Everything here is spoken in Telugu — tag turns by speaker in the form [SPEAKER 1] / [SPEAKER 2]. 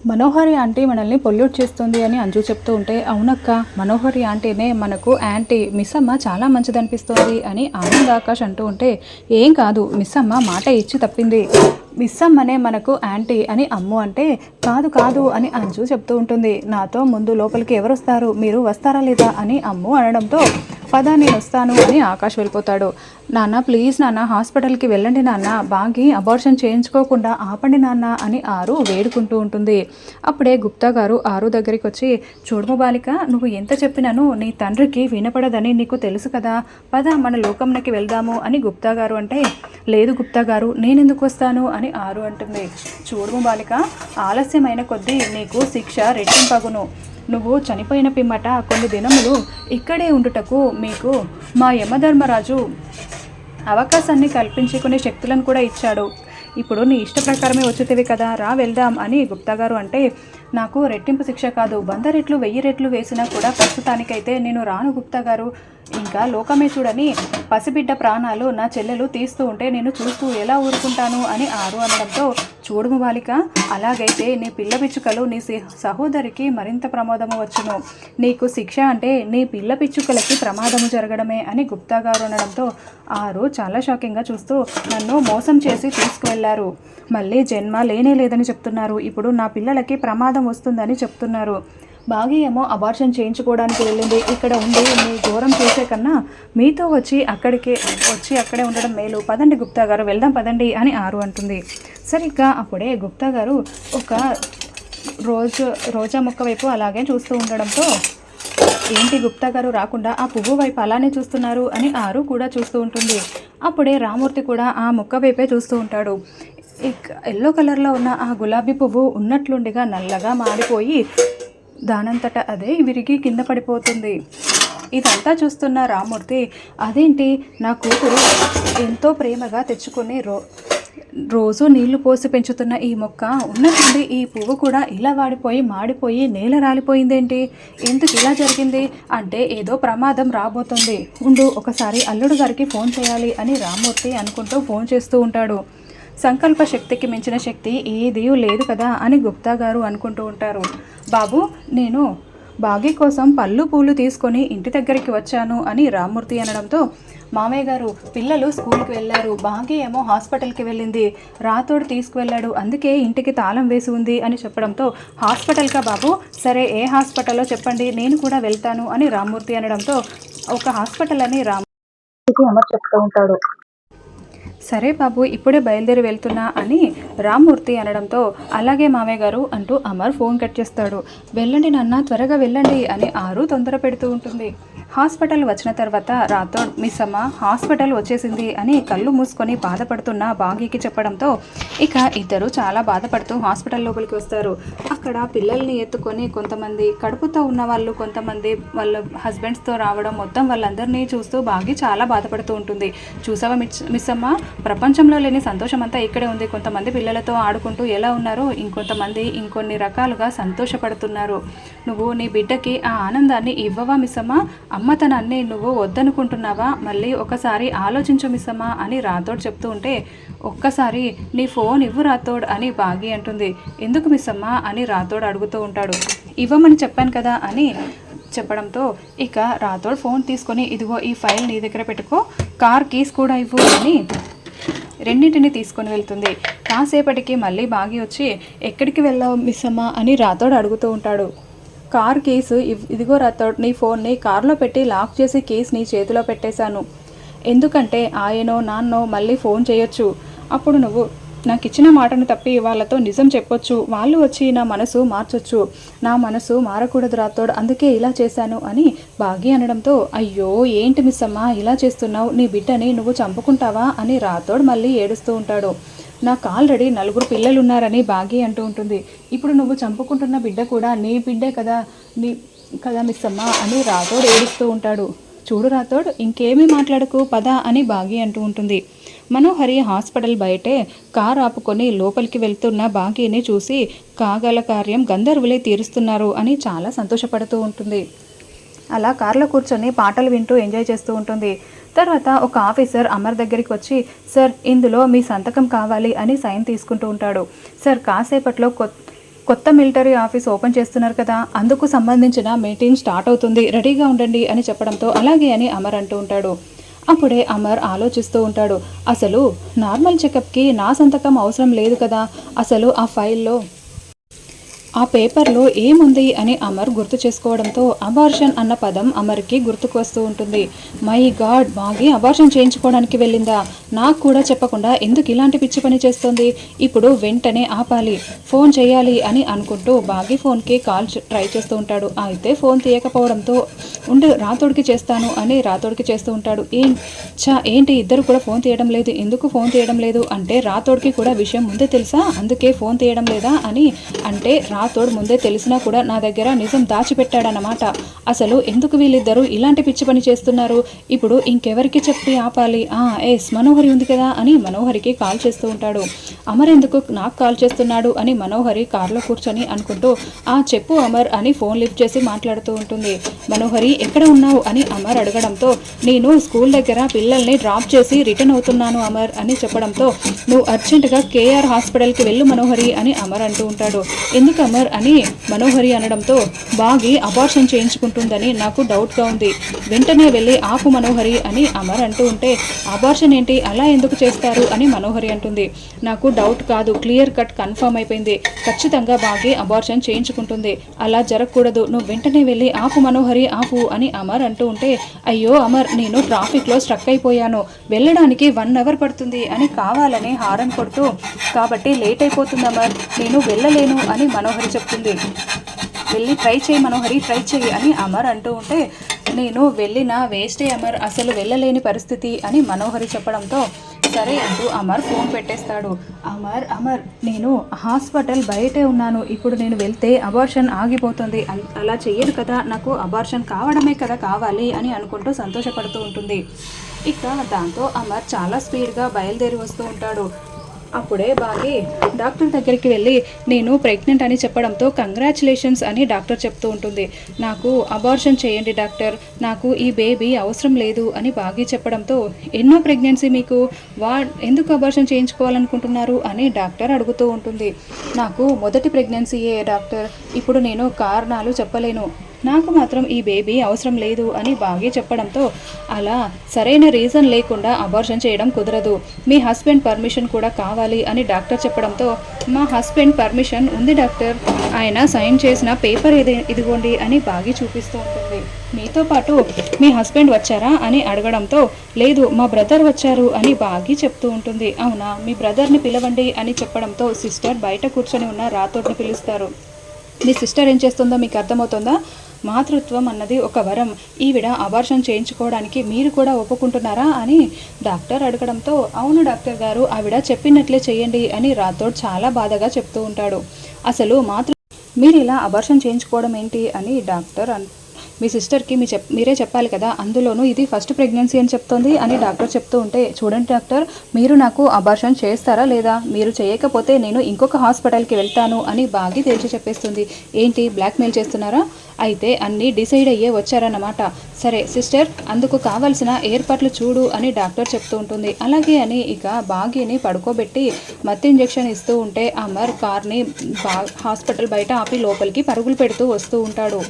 [SPEAKER 1] మనోహరి ఆంటీ మనల్ని పొల్యూట్ చేస్తుంది అని అంజు చెప్తూ ఉంటే, అవునక్క మనోహరి ఆంటీనే మనకు యాంటీ, మిస్ అమ్మ చాలా మంచిదనిపిస్తుంది అని ఆనంద్ ఆకాష్ అంటూ ఉంటే, ఏం కాదు మిస్ అమ్మ మాట ఇచ్చి తప్పింది, మిస్ అమ్మనే మనకు యాంటీ అని అమ్ము అంటే, కాదు కాదు అని అంజు చెప్తూ ఉంటుంది. నాతో ముందు లోపలికి ఎవరు వస్తారు, మీరు వస్తారా లేదా అని అమ్ము అనడంతో, పద నేను వస్తాను అని ఆకాష్ వెళ్ళిపోతాడు. నాన్న ప్లీజ్ నాన్న హాస్పిటల్కి వెళ్ళండి నాన్న, బాగి అబార్షన్ చేయించుకోకుండా ఆపండి నాన్న అని ఆరు వేడుకుంటూ ఉంటుంది. అప్పుడే గుప్తా గారు ఆరు దగ్గరికి వచ్చి, చూడము బాలిక, నువ్వు ఎంత చెప్పినాను నీ తండ్రికి వినపడదని నీకు తెలుసు కదా, పద మన లోకంలోకి వెళ్దాము అని గుప్తా గారు అంటే, లేదు గుప్తా గారు నేనెందుకు వస్తాను అని ఆరు అంటుంది. చూడము బాలిక, ఆలస్యమైన కొద్దీ నీకు శిక్ష రెట్టింపగును, నువ్వు చనిపోయిన పిమ్మట కొన్ని దినములు ఇక్కడే ఉండుటకు మీకు మా యమధర్మరాజు అవకాశాన్ని కల్పించి కొన్ని శక్తులను కూడా ఇచ్చాడు. ఇప్పుడు నీ ఇష్ట ప్రకారమే వచ్చేటివి కదా, రా వెళ్దాం అని గుప్తా గారు అంటే, నాకు రెట్టింపు శిక్ష కాదు 100 రెట్లు 1000 రెట్లు వేసినా కూడా ప్రస్తుతానికైతే నేను రాను గుప్తా గారు, ఇంకా లోకమే చూడని పసిబిడ్డ ప్రాణాలు నా చెల్లెలు తీస్తూ ఉంటే నేను చూస్తూ ఎలా ఊరుకుంటాను అని ఆరు అనడంతో, చూడుము బాలిక, అలాగైతే నీ పిల్ల పిచ్చుకలు నీ సహోదరికి మరింత ప్రమాదము వచ్చును, నీకు శిక్ష అంటే నీ పిల్ల పిచ్చుకలకి ప్రమాదము జరగడమే అని గుప్తా గారు అనడంతో ఆరు చాలా షాకింగ్గా చూస్తూ, నన్ను మోసం చేసి తీసుకువెళ్ళారు, మళ్ళీ జన్మ లేనే లేదని చెప్తున్నారు, ఇప్పుడు నా పిల్లలకి ప్రమాదం వస్తుందని చెప్తున్నారు, బాగి ఏమో అబార్షన్ చేయించుకోవడానికి వెళ్ళింది, ఇక్కడ ఉండి మీ ఘోరం చేసే కన్నా మీతో వచ్చి అక్కడే ఉండడం మేలు, పదండి గుప్తా గారు వెళ్దాం పదండి అని ఆరు అంటుంది. సరిగ్గా అప్పుడే గుప్తా గారు ఒక రోజా మొక్క వైపు అలాగే చూస్తూ ఉండడంతో, ఏంటి గుప్తా గారు రాకుండా ఆ పువ్వు వైపు అలానే చూస్తున్నారు అని ఆరు కూడా చూస్తూ ఉంటుంది. అప్పుడే రామూర్తి కూడా ఆ మొక్క వైపే చూస్తూ ఉంటాడు. ఎల్లో కలర్లో ఉన్న ఆ గులాబీ పువ్వు ఉన్నట్లుండిగా నల్లగా మాడిపోయి దానంతట అదే విరిగి కింద పడిపోతుంది. ఇదంతా చూస్తున్న రామూర్తి, అదేంటి నా కూతురు ఎంతో ప్రేమగా తెచ్చుకొని రోజు నీళ్లు పోసి పెంచుతున్న ఈ మొక్క ఉన్నట్టుండి ఈ పువ్వు కూడా ఇలా వాడిపోయి మాడిపోయి నేల రాలిపోయిందేంటి, ఎందుకు ఇలా జరిగింది అంటే ఏదో ప్రమాదం రాబోతుంది, ఉండు ఒకసారి అల్లుడు గారికి ఫోన్ చేయాలి అని రామూర్తి అనుకుంటూ ఫోన్ చేస్తూ ఉంటాడు. సంకల్ప శక్తికి మించిన శక్తి ఏదీ లేదు కదా అని గుప్తా గారు అనుకుంటూ ఉంటారు. బాబు, నేను బాగి కోసం పళ్ళు పూలు తీసుకొని ఇంటి దగ్గరికి వచ్చాను అని రామూర్తి అనడంతో, మామయ్య గారు పిల్లలు స్కూల్కి వెళ్ళారు, బాగి ఏమో హాస్పిటల్కి వెళ్ళింది, రాతోడు తీసుకువెళ్ళాడు, అందుకే ఇంటికి తాళం వేసి ఉంది అని చెప్పడంతో, హాస్పిటల్కా బాబు, సరే ఏ హాస్పిటల్లో చెప్పండి నేను కూడా వెళ్తాను అని రామూర్తి అనడంతో, ఒక హాస్పిటల్ అని రామూర్తికి అమర్ చెప్తూ ఉంటాడు. సరే బాబు ఇప్పుడే బయలుదేరి వెళ్తున్నా అని రామూర్తి అనడంతో, అలాగే మామయ్య గారు అంటూ అమర్ ఫోన్ కట్ చేస్తాడు. వెళ్ళండి నాన్న త్వరగా వెళ్ళండి అని ఆరు తొందర పెడుతూ ఉంటుంది. హాస్పిటల్ వచ్చిన తర్వాత రాథోడ్, మిస్ అమ్మ హాస్పిటల్ వచ్చేసింది అని కళ్ళు మూసుకొని బాధపడుతున్న బాగీకి చెప్పడంతో, ఇక ఇద్దరు చాలా బాధపడుతూ హాస్పిటల్ లోపలికి వస్తారు. అక్కడ పిల్లల్ని ఎత్తుకొని కొంతమంది కడుపుతో ఉన్న వాళ్ళు, కొంతమంది వాళ్ళ హస్బెండ్స్తో రావడం, మొత్తం వాళ్ళందరినీ చూస్తూ బాగి చాలా బాధపడుతూ ఉంటుంది. చూసావా మిస్ అమ్మ, ప్రపంచంలో లేని సంతోషం అంతా ఇక్కడే ఉంది, కొంతమంది పిల్లలతో ఆడుకుంటూ ఎలా ఉన్నారో ఇంకొంతమంది ఇంకొన్ని రకాలుగా సంతోషపడుతున్నారు, నువ్వు నీ బిడ్డకి ఆ ఆనందాన్ని ఇవ్వవా మిస్ అమ్మ, అమ్మతనాన్ని నువ్వు వద్దనుకుంటున్నావా, మళ్ళీ ఒకసారి ఆలోచించు మిస్ అమ్మ అని రాథోడ్ చెప్తూ ఉంటే, ఒక్కసారి నీ ఫోన్ ఇవ్వు రాథోడ్ అని బాగి అంటుంది. ఎందుకు మిస్ అమ్మ అని రాథోడ్ అడుగుతూ ఉంటాడు. ఇవ్వమని చెప్పాను కదా అని చెప్పడంతో, ఇక రాథోడ్ ఫోన్ తీసుకొని, ఇదిగో ఈ ఫైల్ నీ దగ్గర పెట్టుకో, కార్ కీస్ కూడా ఇవ్వు అని రెండింటిని తీసుకొని వెళ్తుంది. కాసేపటికి మళ్ళీ బాగి వచ్చి, ఎక్కడికి వెళ్ళావు మిస్ అమ్మ అని రాథోడ్ అడుగుతూ ఉంటాడు. కార్ కేసు ఇదిగో రాథోడ్, నీ ఫోన్ని కార్లో పెట్టి లాక్ చేసి కేసు నీ చేతిలో పెట్టేశాను, ఎందుకంటే ఆయనో నాన్నో మళ్ళీ ఫోన్ చేయొచ్చు, అప్పుడు నువ్వు నాకు ఇచ్చిన మాటను తప్పి వాళ్ళతో నిజం చెప్పొచ్చు, వాళ్ళు వచ్చి నా మనసు మార్చొచ్చు, నా మనసు మారకూడదు రాథోడ్, అందుకే ఇలా చేశాను అని బాగి అనడంతో, అయ్యో ఏంటి మిస్ అమ్మ ఇలా చేస్తున్నావు, నీ బిడ్డని నువ్వు చంపుకుంటావా అని రాథోడ్ మళ్ళీ ఏడుస్తూ ఉంటాడు. నాకు ఆల్రెడీ 4 పిల్లలు ఉన్నారని బాగి అంటూ ఉంటుంది. ఇప్పుడు నువ్వు చంపుకుంటున్న బిడ్డ కూడా నీ బిడ్డే కదా మిస్ అమ్మ అని రాథోడ్ ఏడుస్తూ ఉంటాడు. చూడు రాథోడ్ ఇంకేమీ మాట్లాడకు పద అని బాగి అంటూ ఉంటుంది. మనోహరి హాస్పిటల్ బయటే కార్ ఆపుకొని లోపలికి వెళ్తున్న బాగీని చూసి, కాగల కార్యం గంధర్వులే తీరుస్తున్నారు అని చాలా సంతోషపడుతూ ఉంటుంది. అలా కార్లో కూర్చొని పాటలు వింటూ ఎంజాయ్ చేస్తూ ఉంటుంది. తర్వాత ఒక ఆఫీసర్ అమర్ దగ్గరికి వచ్చి, సార్ ఇందులో మీ సంతకం కావాలి అని సైన్ తీసుకుంటూ ఉంటాడు. సార్ కాసేపట్లో కొత్త మిలిటరీ ఆఫీస్ ఓపెన్ చేస్తున్నారు కదా, అందుకు సంబంధించిన మీటింగ్ స్టార్ట్ అవుతుంది, రెడీగా ఉండండి అని చెప్పడంతో అలాగే అని అమర్ అంటూ ఉంటాడు. అప్పుడే అమర్ ఆలోచిస్తూ ఉంటాడు, అసలు నార్మల్ చెకప్కి నా సంతకం అవసరం లేదు కదా, అసలు ఆ ఫైల్లో ఆ పేపర్లో ఏముంది అని అమర్ గుర్తు చేసుకోవడంతో అబార్షన్ అన్న పదం అమర్కి గుర్తుకు వస్తూ ఉంటుంది. మై గాడ్, బాగి అబార్షన్ చేయించుకోవడానికి వెళ్ళిందా, నాకు కూడా చెప్పకుండా ఎందుకు ఇలాంటి పిచ్చి పని చేస్తుంది, ఇప్పుడు వెంటనే ఆపాలి, ఫోన్ చేయాలి అని అనుకుంటూ బాగి ఫోన్కి కాల్ ట్రై చేస్తూ ఉంటాడు. అయితే ఫోన్ తీయకపోవడంతో రాతోడికి చేస్తాను అని రాతోడికి చేస్తూ ఉంటాడు. ఏంటి ఇద్దరు కూడా ఫోన్ తీయడం లేదు, ఎందుకు ఫోన్ తీయడం లేదు అంటే రాతోడికి కూడా విషయం ముందే తెలుసా, అందుకే ఫోన్ తీయడం లేదా అని అంటే రాతోడు ముందే తెలిసినా కూడా నా దగ్గర నిజం దాచిపెట్టాడన్నమాట. అసలు ఎందుకు వీళ్ళిద్దరూ ఇలాంటి పిచ్చి పని చేస్తున్నారు, ఇప్పుడు ఇంకెవరికి చెప్పి ఆపాలి, మనోహరి ఉంది కదా అని మనోహరికి కాల్ చేస్తూ ఉంటాడు. అమర్ ఎందుకు నాకు కాల్ చేస్తున్నాడు అని మనోహరి కారులో కూర్చొని అనుకుంటూ చెప్పు అమర్ అని ఫోన్ లిఫ్ట్ చేసి మాట్లాడుతూ ఉంటుంది. మనోహరి ఎక్కడ ఉన్నావు అని అమర్ అడగడంతో నేను స్కూల్ దగ్గర పిల్లల్ని డ్రాప్ చేసి రిటర్న్ అవుతున్నాను అమర్ అని చెప్పడంతో నువ్వు అర్జెంటుగా కేఆర్ హాస్పిటల్కి వెళ్ళు మనోహరి అని అమర్ అంటూ ఉంటాడు. ఎందుకు అమర్ అని మనోహరి అనడంతో బాగి అబార్షన్ చేయించుకుంటుందని నాకు డౌట్గా ఉంది, వెంటనే వెళ్ళి ఆపు మనోహరి అని అమర్ అంటూ ఉంటే అబార్షన్ ఏంటి, అలా ఎందుకు చేస్తారు అని మనోహరి అంటుంది. నాకు డౌట్ కాదు, క్లియర్ కట్ కన్ఫర్మ్ అయిపోయింది, ఖచ్చితంగా బాగి అబార్షన్ చేయించుకుంటుంది, అలా జరగకూడదు, నువ్వు వెంటనే వెళ్ళి ఆపు మనోహరి ఆపు అని అమర్ అంటూ ఉంటే అయ్యో అమర్ నేను ట్రాఫిక్లో స్ట్రక్ అయిపోయాను, వెళ్ళడానికి 1 అవర్ పడుతుంది అని కావాలని హారన్ కొడుతూ కాబట్టి లేట్ అయిపోతుంది అమర్, నేను వెళ్ళలేను అని మనోహరి చెప్తుంది. వెళ్ళి ట్రై చేయి మనోహరి, ట్రై చేయి అని అమర్ అంటూ ఉంటే నేను వెళ్ళినా వేస్టే అమర్, అసలు వెళ్ళలేని పరిస్థితి అని మనోహరి చెప్పడంతో సరే అంటూ అమర్ ఫోన్ పెట్టేస్తాడు. అమర్ నేను హాస్పిటల్ బయటే ఉన్నాను, ఇప్పుడు నేను వెళ్తే అబార్షన్ ఆగిపోతుంది, అలా చెయ్యదు కదా, నాకు అబార్షన్ కావడమే కదా కావాలి అని అనుకుంటూ సంతోషపడుతూ ఉంటుంది. ఇక దాంతో అమర్ చాలా స్పీడ్గా బయలుదేరి వస్తూ ఉంటాడు. అప్పుడే బాగి డాక్టర్ దగ్గరికి వెళ్ళి నేను ప్రెగ్నెంట్ అని చెప్పడంతో కంగ్రాచులేషన్స్ అని డాక్టర్ చెప్తూ ఉంటుంది. నాకు అబార్షన్ చేయండి డాక్టర్, నాకు ఈ బేబీ అవసరం లేదు అని బాగి చెప్పడంతో ఎన్నో ప్రెగ్నెన్సీ మీకు, ఎందుకు అబార్షన్ చేయించుకోవాలనుకుంటున్నారు అని డాక్టర్ అడుగుతూ ఉంటుంది. నాకు మొదటి ప్రెగ్నెన్సీయే డాక్టర్, ఇప్పుడు నేను కారణాలు చెప్పలేను, నాకు మాత్రం ఈ బేబీ అవసరం లేదు అని బాగి చెప్పడంతో అలా సరైన రీజన్ లేకుండా అబార్షన్ చేయడం కుదరదు, మీ హస్బెండ్ పర్మిషన్ కూడా కావాలి అని డాక్టర్ చెప్పడంతో మా హస్బెండ్ పర్మిషన్ ఉంది డాక్టర్, ఆయన సైన్ చేసిన పేపర్ ఇదిగోండి అని బాగి చూపిస్తూ ఉంటుంది. మీతో పాటు మీ హస్బెండ్ వచ్చారా అని అడగడంతో లేదు మా బ్రదర్ వచ్చారు అని బాగి చెప్తూ ఉంటుంది. అవునా, మీ బ్రదర్ని పిలవండి అని చెప్పడంతో సిస్టర్ బయట కూర్చొని ఉన్న రాతోడిని పిలుస్తారు. మీ సిస్టర్ ఏం చేస్తుందో మీకు అర్థమవుతుందా, మాతృత్వం అన్నది ఒక వరం, ఈవిడ అబార్షన్ చేయించుకోవడానికి మీరు కూడా ఒప్పుకుంటున్నారా అని డాక్టర్ అడగడంతో అవును డాక్టర్ గారు, ఆవిడ చెప్పినట్లే చేయండి అని రాథోడ్ చాలా బాధగా చెప్తూ ఉంటాడు. అసలు మీరు ఇలా అబార్షన్ చేయించుకోవడం ఏంటి అని డాక్టర్ మీ సిస్టర్కి మీరే చెప్పాలి కదా, అందులోనూ ఇది ఫస్ట్ ప్రెగ్నెన్సీ అని చెప్తోంది అని డాక్టర్ చెప్తూ ఉంటే చూడండి డాక్టర్, మీరు నాకు అబార్షన్ చేస్తారా లేదా, మీరు చేయకపోతే నేను ఇంకొక హాస్పిటల్కి వెళ్తాను అని బాగి తేల్చి చెప్పేస్తుంది. ఏంటి బ్లాక్మెయిల్ చేస్తున్నారా, అయితే అన్నీ డిసైడ్ అయ్యే వచ్చారన్నమాట, సరే సిస్టర్ అందుకు కావాల్సిన ఏర్పాట్లు చూడు అని డాక్టర్ చెప్తూ ఉంటుంది. అలాగే అని ఇక బాగిని పడుకోబెట్టి మత్తు ఇంజెక్షన్ ఇస్తూ ఉంటే అమర్ కార్ని హాస్పిటల్ బయట ఆపి లోపలికి పరుగులు పెడుతూ వస్తూ ఉంటాడు.